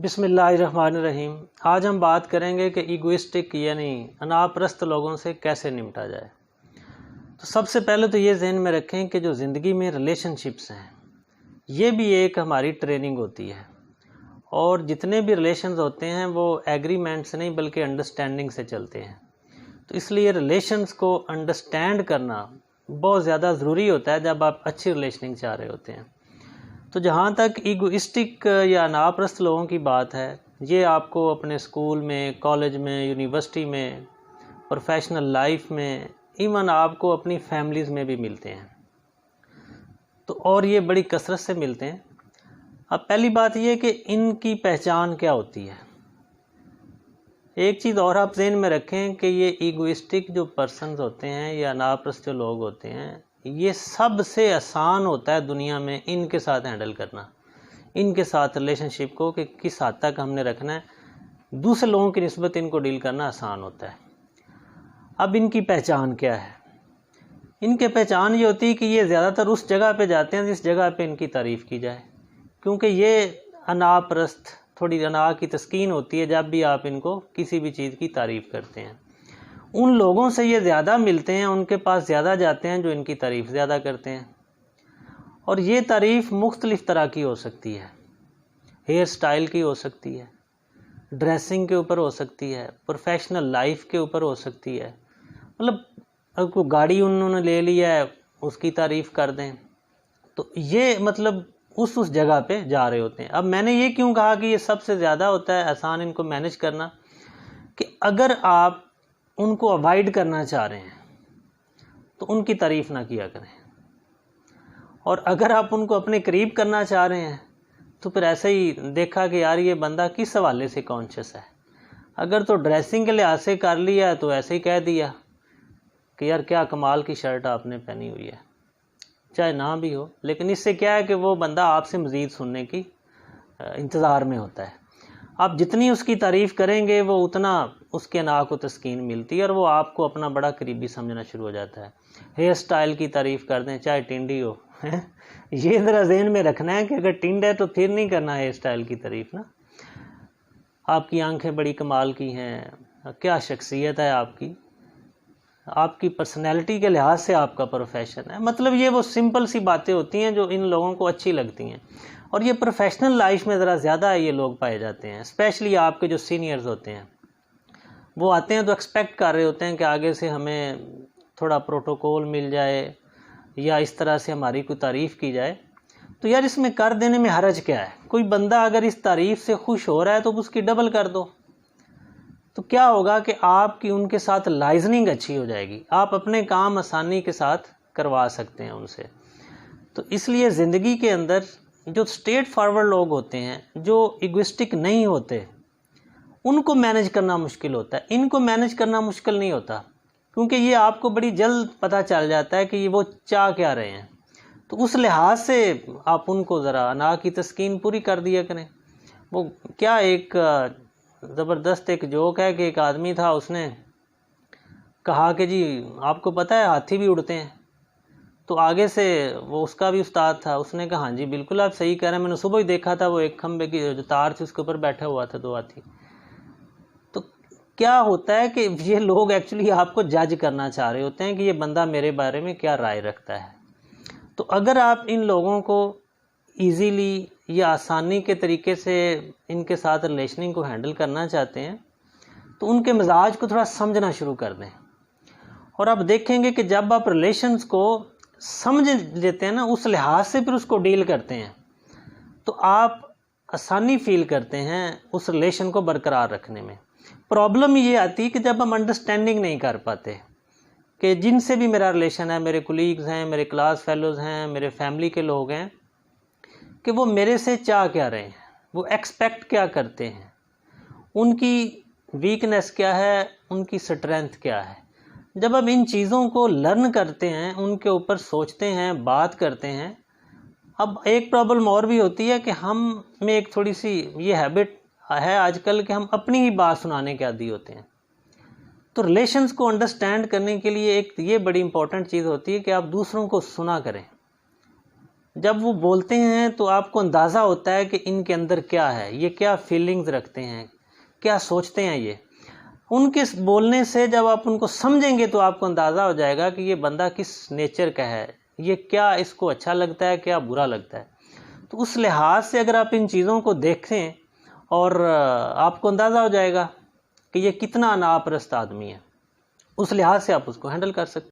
बिस्मिल्लाहिर्रहमानिर्रहीम। आज हम बात करेंगे कि ईगोइस्टिक यानी अनापरस्त लोगों से कैसे निपटा जाए। तो सबसे पहले तो ये जहन में रखें कि जो ज़िंदगी में रिलेशनशिप्स हैं ये भी एक हमारी ट्रेनिंग होती है, और जितने भी रिलेशंस होते हैं वो एग्रीमेंट से नहीं बल्कि अंडरस्टैंडिंग से चलते हैं। तो इसलिए रिलेशंस को अंडरस्टैंड करना बहुत ज़्यादा ज़रूरी होता है जब आप अच्छी रिलेशनिंग चाह रहे होते हैं। तो जहाँ तक ईगोइस्टिक या अनापरस्त लोगों की बात है, ये आपको अपने स्कूल में, कॉलेज में, यूनिवर्सिटी में, प्रोफेशनल लाइफ में, इवन आपको अपनी फैमिलीज़ में भी मिलते हैं। तो और ये बड़ी कसरत से मिलते हैं। अब पहली बात ये कि इनकी पहचान क्या होती है। एक चीज़ और आप ज़हन में रखें कि ये ईगोइस्टिक जो पर्सन्स होते हैं या अनापरस्त जो लोग होते हैं, ये सबसे आसान होता है दुनिया में इनके साथ हैंडल करना, इनके साथ रिलेशनशिप को कि किस हद तक हमने रखना है। दूसरे लोगों की निस्बत इनको डील करना आसान होता है। अब इनकी पहचान क्या है? इनके पहचान ये होती है कि ये ज़्यादातर उस जगह पे जाते हैं जिस जगह पे इनकी तारीफ़ की जाए, क्योंकि ये अनापरस्त, थोड़ी अना की तस्कीन होती है जब भी आप इनको किसी भी चीज़ की तारीफ़ करते हैं। उन लोगों से ये ज़्यादा मिलते हैं, उनके पास ज़्यादा जाते हैं जो इनकी तारीफ़ ज़्यादा करते हैं। और ये तारीफ़ मुख्तलिफ़ तरह की हो सकती है। हेयर स्टाइल की हो सकती है, ड्रेसिंग के ऊपर हो सकती है, प्रोफेशनल लाइफ के ऊपर हो सकती है। मतलब अब कोई गाड़ी उन्होंने ले लिया है उसकी तारीफ़ कर दें, तो ये मतलब उस जगह पे जा रहे होते हैं। अब मैंने ये क्यों कहा कि ये सबसे ज़्यादा होता है आसान इनको मैनेज करना, कि अगर आप उनको अवॉइड करना चाह रहे हैं तो उनकी तारीफ़ ना किया करें, और अगर आप उनको अपने करीब करना चाह रहे हैं तो फिर ऐसे ही देखा कि यार ये बंदा किस हवाले से कॉन्शियस है। अगर तो ड्रेसिंग के लिहाज से कर लिया तो ऐसे ही कह दिया कि यार क्या कमाल की शर्ट आपने पहनी हुई है, चाहे ना भी हो, लेकिन इससे क्या है कि वो बंदा आपसे मज़ीद सुनने की इंतज़ार में होता है। आप जितनी उसकी तारीफ़ करेंगे वो उतना उसके अना को तस्कीन मिलती है और वो आपको अपना बड़ा करीबी समझना शुरू हो जाता है। हेयर स्टाइल की तारीफ़ कर दें चाहे टिंडी हो, ये ज़रा ज़हन में रखना है कि अगर टिंड है तो फिर नहीं करना हेयर स्टाइल की तारीफ़ ना। आपकी आंखें बड़ी कमाल की हैं, क्या शख्सियत है आपकी, आपकी पर्सनैलिटी के लिहाज से आपका प्रोफेशन है। मतलब ये वो सिंपल सी बातें होती हैं जो इन लोगों को अच्छी लगती हैं, और ये प्रोफेशनल लाइफ में ज़रा ज़्यादा ये लोग पाए जाते हैं। स्पेशली आपके जो सीनियर्स होते हैं वो आते हैं तो एक्सपेक्ट कर रहे होते हैं कि आगे से हमें थोड़ा प्रोटोकॉल मिल जाए या इस तरह से हमारी कोई तारीफ़ की जाए। तो यार इसमें कर देने में हर्ज क्या है? कोई बंदा अगर इस तारीफ़ से खुश हो रहा है तो उसकी डबल कर दो। तो क्या होगा कि आपकी उनके साथ लाइजनिंग अच्छी हो जाएगी, आप अपने काम आसानी के साथ करवा सकते हैं उनसे। तो इसलिए ज़िंदगी के अंदर जो स्ट्रेट फॉरवर्ड लोग होते हैं, जो इगोइस्टिक नहीं होते, उनको मैनेज करना मुश्किल होता है। इनको मैनेज करना मुश्किल नहीं होता, क्योंकि ये आपको बड़ी जल्द पता चल जाता है कि वो चाह क्या रहे हैं। तो उस लिहाज से आप उनको ज़रा अना की तस्कीन पूरी कर दिया करें। वो क्या एक ज़बरदस्त एक जोक है कि एक आदमी था, उसने कहा कि जी आपको पता है हाथी भी उड़ते हैं। तो आगे से वो उसका भी उस्ताद था, उसने कहा हाँ जी बिल्कुल आप सही कह रहे हैं, मैंने सुबह ही देखा था वो एक खंबे की जो तार थी उसके ऊपर बैठा हुआ था दो हाथी। तो क्या होता है कि ये लोग एक्चुअली आपको जज करना चाह रहे होते हैं कि ये बंदा मेरे बारे में क्या राय रखता है। तो अगर आप इन लोगों को ईज़िली या आसानी के तरीके से इनके साथ रिलेशनिंग को हैंडल करना चाहते हैं तो उनके मिजाज को थोड़ा समझना शुरू कर दें, और आप देखेंगे कि जब आप रिलेशंस को समझ लेते हैं ना, उस लिहाज से फिर उसको डील करते हैं, तो आप आसानी फील करते हैं उस रिलेशन को बरकरार रखने में। प्रॉब्लम ये आती है कि जब हम अंडरस्टैंडिंग नहीं कर पाते कि जिनसे भी मेरा रिलेशन है, मेरे कोलीग्स हैं, मेरे क्लास फेलोज़ हैं, मेरे फैमिली के लोग हैं, कि वो मेरे से चाह क्या रहे हैं, वो एक्सपेक्ट क्या करते हैं, उनकी वीकनेस क्या है, उनकी स्ट्रेंथ क्या है। जब हम इन चीज़ों को लर्न करते हैं, उनके ऊपर सोचते हैं, बात करते हैं। अब एक प्रॉब्लम और भी होती है कि हम में एक थोड़ी सी ये हैबिट है आजकल कि हम अपनी ही बात सुनाने के आदी होते हैं। तो रिलेशंस को अंडरस्टैंड करने के लिए एक ये बड़ी इंपॉर्टेंट चीज़ होती है कि आप दूसरों को सुना करें। जब वो बोलते हैं तो आपको अंदाज़ा होता है कि इनके अंदर क्या है, ये क्या फीलिंग्स रखते हैं, क्या सोचते हैं ये। उनके बोलने से जब आप उनको समझेंगे तो आपको अंदाज़ा हो जाएगा कि ये बंदा किस नेचर का है, ये क्या इसको अच्छा लगता है, क्या बुरा लगता है। तो उस लिहाज से अगर आप इन चीज़ों को देखें और आपको अंदाज़ा हो जाएगा कि ये कितना अनापरस्त आदमी है, उस लिहाज से आप उसको हैंडल कर सकते हैं।